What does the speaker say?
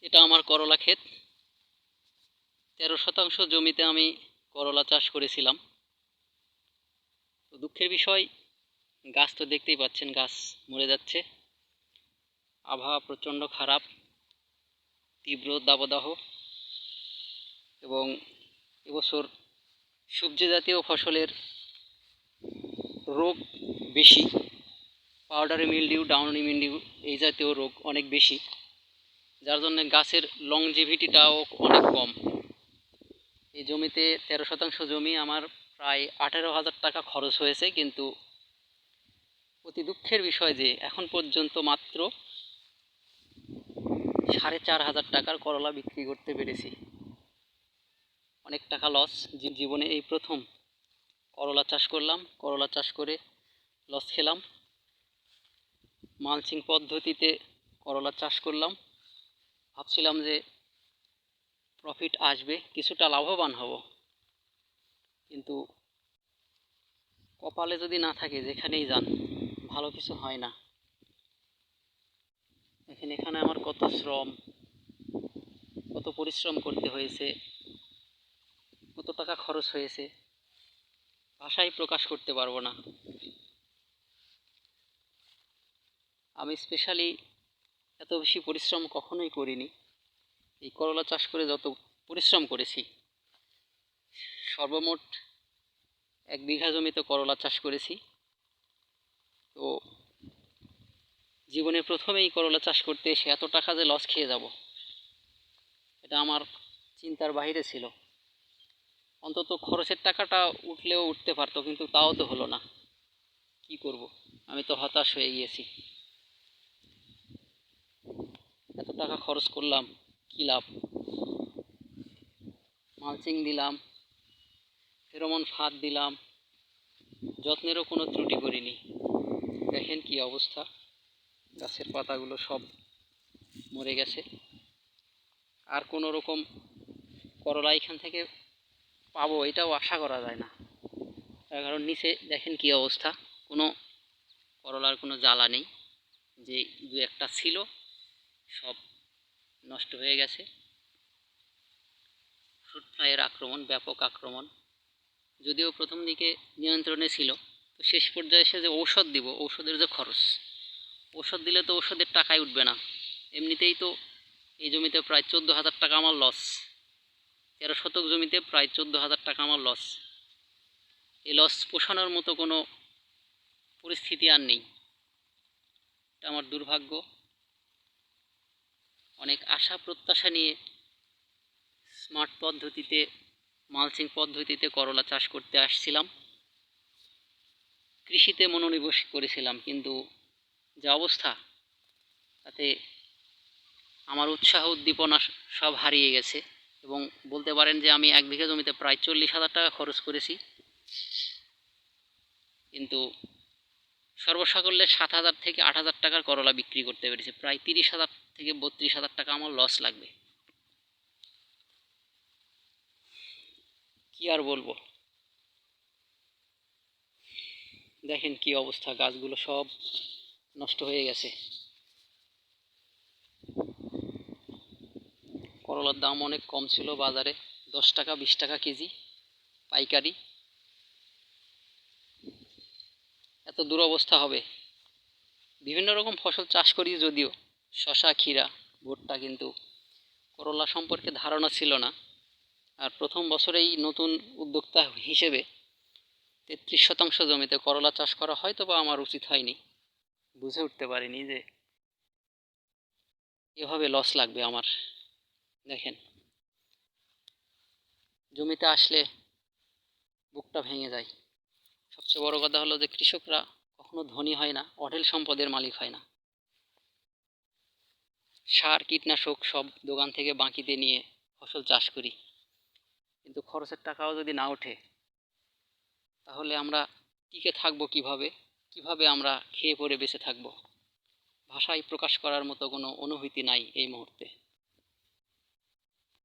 এটা আমার করলা ক্ষেত। 13 শতাংশ জমিতে আমি করলা চাষ করেছিলাম। তো দুঃখের বিষয়, গাছ তো দেখতেই পাচ্ছেন, গাছ মরে যাচ্ছে। আবহাওয়া প্রচণ্ড খারাপ, তীব্র দাবদাহ, এবং এবছর সবজি জাতীয় ফসলের রোগ বেশি। পাউডারি মিলডিউ, ডাউনি মিলডিউ এই জাতীয় রোগ অনেক বেশি, যার জন্য গাছের লংজিভিটিটাও অনেক কম। এই জমিতে 13 শতাংশ জমি আমার প্রায় 18,000 টাকা খরচ হয়েছে, কিন্তু অতি দুঃখের বিষয় যে এখন পর্যন্ত মাত্র 4,500 টাকার করলা বিক্রি করতে পেরেছি। অনেক টাকা লস। জীবনে এই প্রথম করলা চাষ করলাম, করলা চাষ করে লস খেলাম। মালচিং পদ্ধতিতে করলা চাষ করলাম, ভাবছিলাম যে প্রফিট আসবে, কিছুটা লাভবান হব, কিন্তু কপালে যদি না থাকে যেখানেই যান ভালো কিছু হয় না। এখানে আমার কত শ্রম, কত পরিশ্রম করতে হয়েছে, কত টাকা খরচ হয়েছে, ভাষায় প্রকাশ করতে পারবো না। আমি স্পেশালি এত বেশি পরিশ্রম কখনোই করিনি। এই করলা চাষ করে যত পরিশ্রম করেছি, সর্বমোট 1 বিঘা জমিতে করলা চাষ করেছি। তো জীবনে প্রথমেই করলা চাষ করতে এসে এত টাকা যে লস খেয়ে যাব, এটা আমার চিন্তার বাইরে ছিল। অন্তত খরচের টাকাটা উঠলেও উঠতে পারতো, কিন্তু তাও তো হলো না। কি করব, আমি তো হতাশ হয়ে গিয়েছি। এত টাকা খরচ করলাম, কি লাভ? মালচিং দিলাম, ফেরোমন ফাঁদ দিলাম, যত্নেরও কোনো ত্রুটি করিনি। দেখেন কি অবস্থা, গাছের পাতাগুলো সব মরে গেছে। আর কোনো রকম করলা এখান থেকে পাবো এটাও আশা করা যায় না, তার কারণ নিচে দেখেন কি অবস্থা, কোনো করলার কোনো জ্বালা নেই। যে দু একটা ছিল সব নষ্ট হয়ে গেছে। ফ্রুট ফ্লাইয়ের আক্রমণ, ব্যাপক আক্রমণ। যদিও প্রথম দিকে নিয়ন্ত্রণে ছিল, তো শেষ পর্যায়ে এসে যে ঔষধ দিব, ঔষধের যে খরচ, ঔষধ দিলে তো ঔষধের টাকাই উঠবে না। এমনিতেই তো এই জমিতে প্রায় 14,000 টাকা আমার লস। 13 শতক জমিতে প্রায় 14,000 টাকা আমার লস। এই লস পোষানোর মতো কোনো পরিস্থিতি আর নেই। এটা আমার দুর্ভাগ্য। অনেক আশা প্রত্যাশা নিয়ে স্মার্ট পদ্ধতিতে, মালচিং পদ্ধতিতে করলা চাষ করতে আসছিলাম, কৃষিতে মনোনিবেশ করেছিলাম, কিন্তু যে অবস্থা, তাতে আমার উৎসাহ উদ্দীপনা সব হারিয়ে গেছে। এবং বলতে পারেন যে আমি 1 বিঘা জমিতে প্রায় 40,000 টাকা খরচ করেছি, কিন্তু সর্বসাকল্যে 7,000 থেকে 8,000 টাকার করলা বিক্রি করতে পেরেছি। প্রায় 30,000 থেকে 32,000 টাকা আমার লস লাগবে। কি আর বলবো, দেখেন কি অবস্থা, গাছগুলো সব নষ্ট হয়ে গেছে। করলার দাম অনেক কম ছিল বাজারে, 10 টাকা 20 টাকা কেজি পাইকারি। এত দুরবস্থা হবে। বিভিন্ন রকম ফসল চাষ করি যদিও, শশা, ক্ষীরা, ভুট্টা, কিন্তু করলা সম্পর্কে ধারণা ছিল না। আর প্রথম বছরেই নতুন উদ্যোক্তা হিসেবে 33 শতাংশ জমিতে করলা চাষ করা হয়তো বা আমার উচিত হয়নি। বুঝে উঠতে পারিনি যে এভাবে লস লাগবে আমার। দেখেন, জমিতে আসলে বুকটা ভেঙে যায়। সবচেয়ে বড় কথা হলো যে কৃষকরা কখনো ধনী হয় না, অঢেল সম্পদের মালিক হয় না। সার, কীটনাশক সব দোকান থেকে বাকিতে নিয়ে ফসল চাষ করি, কিন্তু খরচের টাকাও যদি না ওঠে, তাহলে আমরা টিকে থাকবো কিভাবে? কিভাবে আমরা খেয়ে পরে বেঁচে থাকবো? ভাষায় প্রকাশ করার মতো কোনো অনুভূতি নাই এই মুহূর্তে।